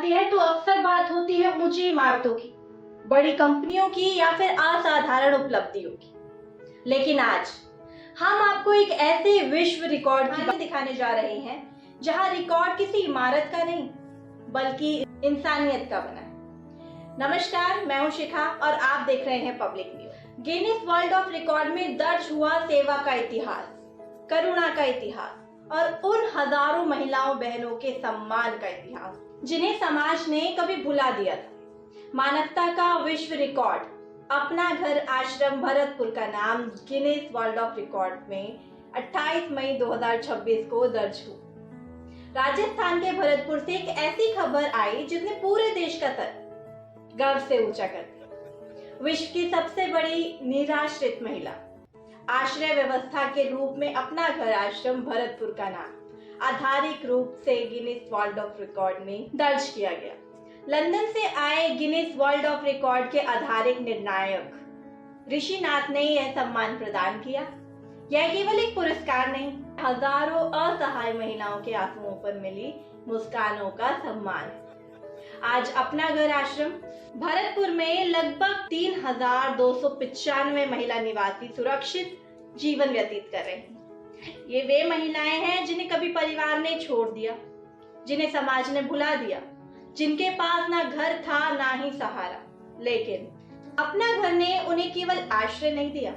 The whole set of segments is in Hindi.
आती है तो अक्सर बात होती है ऊंची इमारतों की, बड़ी कंपनियों की या फिर असाधारण उपलब्धियों की। लेकिन आज हम आपको एक ऐसे विश्व रिकॉर्ड की बात दिखाने जा रहे हैं जहां रिकॉर्ड किसी इमारत का नहीं बल्कि इंसानियत का बना है। नमस्कार, मैं हूं शिखा और आप देख रहे हैं public news. Guinness world of record में दर्ज हुआ सेवा का इतिहास, करुणा का इतिहास और उन हजारों महिलाओं बहनों के सम्मान का इतिहास जिन्हें समाज ने कभी भुला दिया था। मानवता का विश्व रिकॉर्ड, अपना घर आश्रम भरतपुर का नाम गिनीज वर्ल्ड ऑफ रिकॉर्ड में 28 मई 2026 को दर्ज हुआ। राजस्थान के भरतपुर से एक ऐसी खबर आई जिसने पूरे देश का सर गर्व से ऊंचा कर दिया। विश्व की सबसे बड़ी निराश्रित महिला, आश्रय व्यवस्था के रूप में अपना घर आश्रम भरतपुर का नाम आधारिक रूप से गिनीज वर्ल्ड ऑफ रिकॉर्ड में दर्ज किया गया। लंदन से आए गिनीज वर्ल्ड ऑफ रिकॉर्ड के आधारिक निर्णायक ऋषिनाथ ने यह सम्मान प्रदान किया। यह केवल एक पुरस्कार नहीं, हजारों असहाय महिलाओं के आंसुओं पर मिली मुस्कानों का सम्मान है। आज अपना घर आश्रम भरतपुर में लगभग 3295 महिला निवासी सुरक्षित जीवन व्यतीत कर रहे हैं। ये वे महिलाएं हैं जिन्हें कभी परिवार ने छोड़ दिया, जिन्हें समाज ने भुला दिया, जिनके पास ना घर था ना ही सहारा। लेकिन अपना घर ने उन्हें केवल आश्रय नहीं दिया,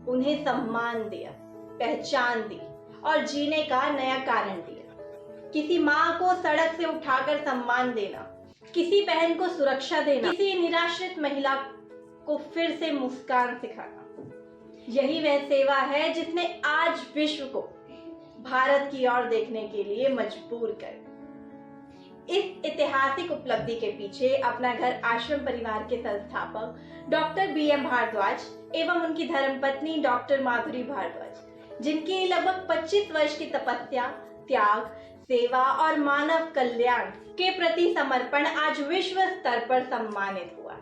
उन्हें सम्मान दिया, पहचान दी और जीने का नया कारण दिया। किसी माँ को सड़क से उठाकर सम्मान देना, किसी बहन को सुरक्षा देना, किसी निराश्रित महिला को फिर से मुस्कान सिखाना, यही वह सेवा है जिसने आज विश्व को भारत की ओर देखने के लिए मजबूर कर। इस ऐतिहासिक उपलब्धि के पीछे अपना घर आश्रम परिवार के संस्थापक डॉक्टर BM भारद्वाज एवं उनकी धर्मपत्नी डॉक्टर माधुरी भारद्वाज, जिनकी लगभग 25 वर्ष की तपस्या, त्याग, सेवा और मानव कल्याण के प्रति समर्पण आज विश्व स्तर पर सम्मानित हुआ।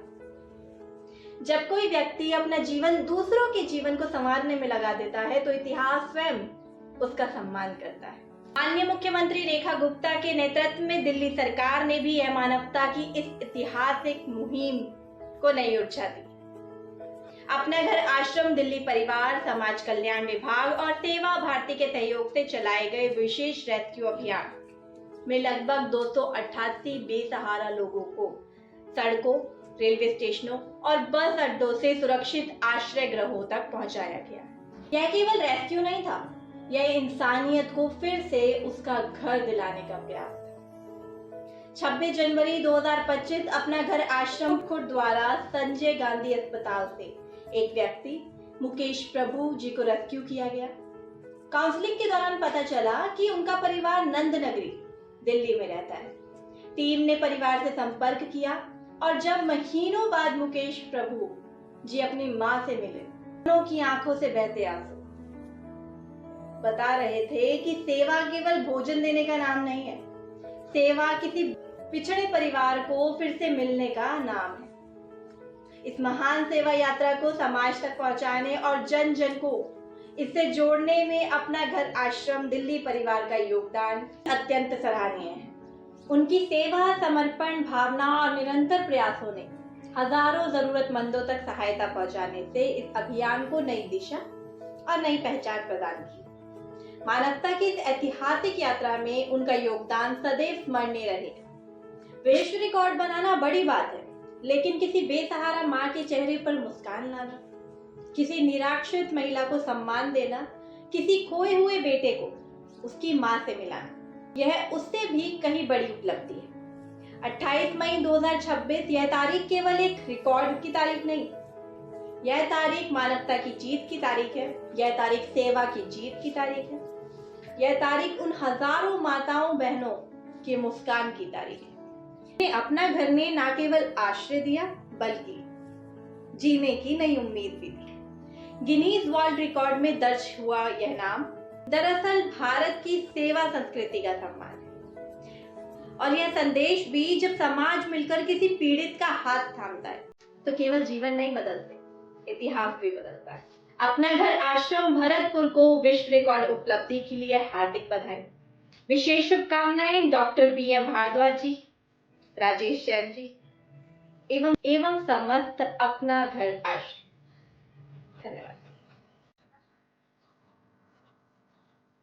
जब कोई व्यक्ति अपना जीवन दूसरों के जीवन को संवारने में लगा देता है तो इतिहास स्वयं उसका सम्मान करता है। माननीय मुख्यमंत्री रेखा गुप्ता के नेतृत्व में दिल्ली सरकार ने भी यह मानवता की इस ऐतिहासिक मुहिम को नई ऊर्जा दी। अपना घर आश्रम दिल्ली परिवार, समाज कल्याण विभाग और सेवा भारती के सहयोग से चलाए गए विशेष रेस्क्यू अभियान में लगभग 288 बेसहारा लोगों को सड़कों, रेलवे स्टेशनों और बस अड्डों से सुरक्षित आश्रय गृहों तक पहुंचाया गया। यह केवल रेस्क्यू नहीं था, यह इंसानियत को फिर से उसका घर दिलाने का प्रयास था। 26 जनवरी 2025 अपना घर आश्रम खुद द्वारा संजय गांधी अस्पताल से एक व्यक्ति मुकेश प्रभु जी को रेस्क्यू किया गया। काउंसलिंग के दौरान पता चला कि उनका परिवार नंद नगरी दिल्ली में रहता है। टीम ने परिवार से संपर्क किया और जब महीनों बाद मुकेश प्रभु जी अपनी मां से मिले, दोनों की आंखों से बहते आंसू बता रहे थे कि सेवा केवल भोजन देने का नाम नहीं है, सेवा किसी पिछड़े परिवार को फिर से मिलने का नाम है। इस महान सेवा यात्रा को समाज तक पहुंचाने और जन जन को इससे जोड़ने में अपना घर आश्रम दिल्ली परिवार का योगदान अत्यंत सराहनीय है। उनकी सेवा, समर्पण भावना और निरंतर प्रयासों ने हजारों जरूरतमंदों तक सहायता पहुंचाने से इस अभियान को नई दिशा और नई पहचान प्रदान की। मानवता की इस ऐतिहासिक यात्रा में उनका योगदान सदैव स्मरणीय रहेगा। विश्व रिकॉर्ड बनाना बड़ी बात है, लेकिन किसी बेसहारा माँ के चेहरे पर मुस्कान लाना, किसी निराश्रित महिला को सम्मान देना, किसी खोए हुए बेटे को उसकी माँ से मिलाना, यह उससे भी कहीं बड़ी उपलब्धि है। 28 मई 2026 यह तारीख केवल एक रिकॉर्ड की तारीख नहीं, यह तारीख मानवता की जीत की तारीख है, यह तारीख सेवा की जीत की तारीख है, यह तारीख उन हजारों माताओं बहनों के मुस्कान की तारीख है। अपना घर ने न केवल आश्रय दिया बल्कि जीने की नई उम्मीद भी दी। गिनीज वर्ल्ड रिकॉर्ड में दर्ज हुआ यह नाम दरअसल भारत की सेवा संस्कृति का सम्मान है और यह संदेश भी, जब समाज मिलकर किसी पीड़ित का हाथ थामता है तो केवल जीवन नहीं बदलते, इतिहास भी बदलता है। अपना घर आश्रम भरतपुर को विश्व रिकॉर्ड उपलब्धि के लिए हार्दिक बधाई। विशेष शुभकामनाएं डॉक्टर BM भारद्वाज जी, राजेश जैन जी एवं समस्त अपना घर आश्रम। धन्यवाद।